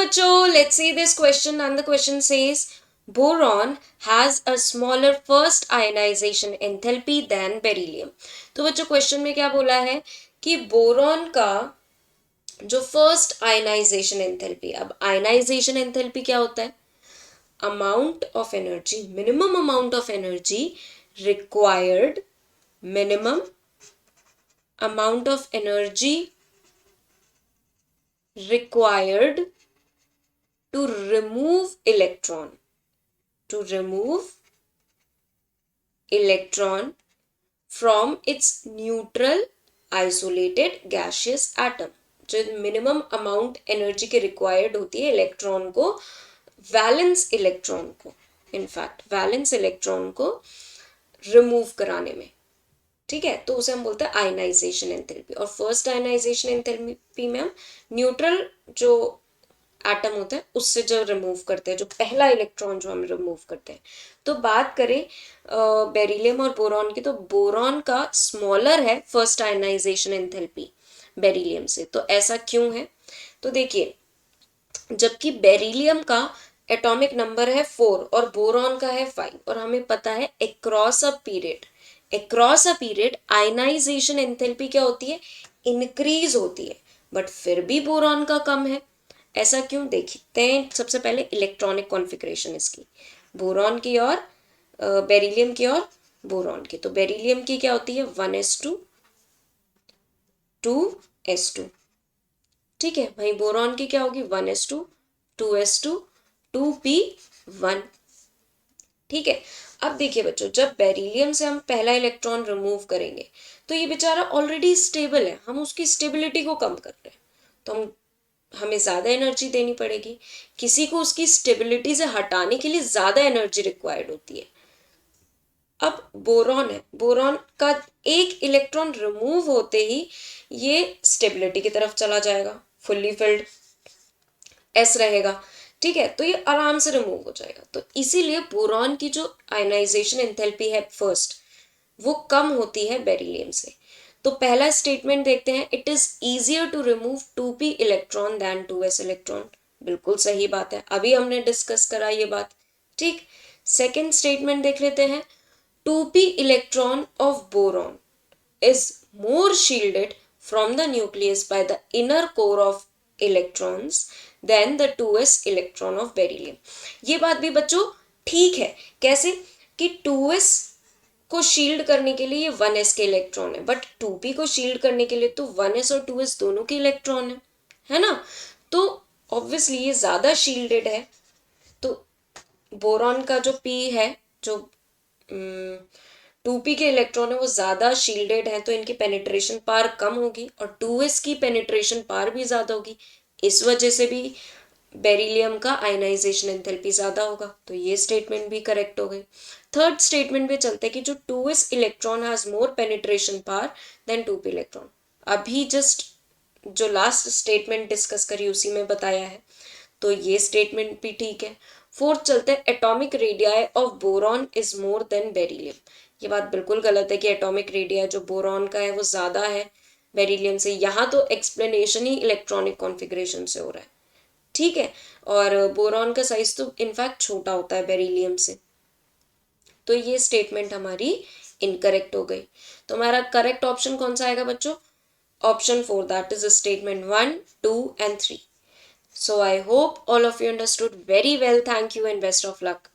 बच्चों, let's see this question and the question says boron has a smaller first ionization enthalpy than beryllium. तो बच्चों question में क्या बोला है कि बोरॉन का जो फर्स्ट आयनाइजेशन एंथैल्पी, अब आयनाइजेशन एंथैल्पी क्या होता है? Amount of energy, minimum amount of energy required, minimum amount of energy required to remove electron from its neutral isolated gaseous atom. जो मिनिमम अमाउंट एनर्जी के required होती है electron को, valence electron को remove कराने में, ठीक है, तो उसे हम बोलते हैं आयनाइजेशन एंथैल्पी। और फर्स्ट आयनाइजेशन एंथैल्पी में हम न्यूट्रल जो एटम होता है उससे जो रिमूव करते हैं, जो पहला इलेक्ट्रॉन जो हम रिमूव करते हैं। तो बात करें बेरिलियम और बोरॉन की, तो बोरॉन का स्मॉलर है फर्स्ट आयनाइजेशन एंथैल्पी बेरिलियम से। तो ऐसा क्यों है? तो देखिए, जबकि बेरिलियम का एटॉमिक नंबर है 4 और बोरॉन का है 5, और हमें पता है across a period ionisation enthalpy क्या होती है? इंक्रीज होती है, बट फिर भी बोरॉन का कम है। ऐसा क्यों? देखते हैं सबसे पहले इलेक्ट्रॉनिक कॉन्फ़िगरेशन इसकी, बोरॉन की और बेरिलियम की और बोरॉन की। तो बेरिलियम की क्या होती है? 1s2 2s2, ठीक है। वहीं बोरॉन की क्या होगी? 1s2 2s2 2p1, ठीक है। अब देखिए बच्चों, जब बेरिलियम से हम पहला इलेक्ट्रॉन रिमूव करेंगे तो ये बेचारा ऑलरेडी स्टेबल है, हम उसकी स्टेबिलिटी को कम कर रहे हैं, तो हमें ज़्यादा एनर्जी देनी पड़ेगी। किसी को उसकी स्टेबिलिटी से हटाने के लिए ज़्यादा एनर्जी रिक्वायर्ड होती है। अब बोरॉन है, बोरॉन का एक इलेक्ट्रॉन रिमूव होते ही ये स्टेबिलिटी की तरफ चला जाएगा, फुल्ली फिल्ड एस रहेगा, ठीक है, तो ये आराम से रिमूव हो जाएगा। तो इसीलिए बोरॉन की जो आयनाइजेशन एंथैल्पी है फर्स्ट, वो कम होती है बेरिलियम से। तो पहला स्टेटमेंट देखते हैं, it is easier to remove 2p electron than 2s electron. बिल्कुल सही बात है, अभी हमने डिस्कस करा ये बात, ठीक। सेकेंड स्टेटमेंट देख लेते हैं, 2p electron of boron is more shielded from the nucleus by the inner core of electrons than the 2s electron of beryllium। ये बात भी बच्चों ठीक है। कैसे? कि 2s को शील्ड करने के लिए ये 1s के इलेक्ट्रॉन है, बट 2p को शील्ड करने के लिए तो 1s और 2s दोनों के इलेक्ट्रॉन है ना? तो ऑब्वियसली ये ज्यादा शील्डेड है। तो बोरॉन का जो p है, जो 2p के इलेक्ट्रॉन है, वो ज्यादा शील्डेड है, तो इनकी पेनिट्रेशन पावर कम होगी और 2s की पेनिट्रेशन पावर भी ज्यादा होगी। इस वजह से भी बेरिलियम का आयनाइजेशन एंथैल्पी ज्यादा होगा। तो ये स्टेटमेंट भी करेक्ट हो गई। थर्ड स्टेटमेंट पे चलते हैं कि जो 2s electron has more penetration power than 2p electron. अभी जस्ट जो लास्ट स्टेटमेंट डिस्कस करी उसी में बताया है, तो ये स्टेटमेंट भी ठीक है। फोर्थ चलते हैं, atomic radii of boron is more than beryllium. ये बात बिल्कुल गलत है कि एटॉमिक रेडियाई जो बोरॉन का है वो ज्यादा है बेरिलियम से। यहाँ तो एक्सप्लेनेशन ही इलेक्ट्रॉनिक कॉन्फ़िगरेशन से हो रहा है, ठीक है। और बोरॉन का साइज तो इनफैक्ट छोटा होता है बेरिलियम से। तो ये स्टेटमेंट हमारी इनकरेक्ट हो गई। तो हमारा करेक्ट ऑप्शन कौन सा आएगा बच्चों? Option 4, that is statement 1, 2 and 3. So I hope all of you understood very well. Thank you and best of luck.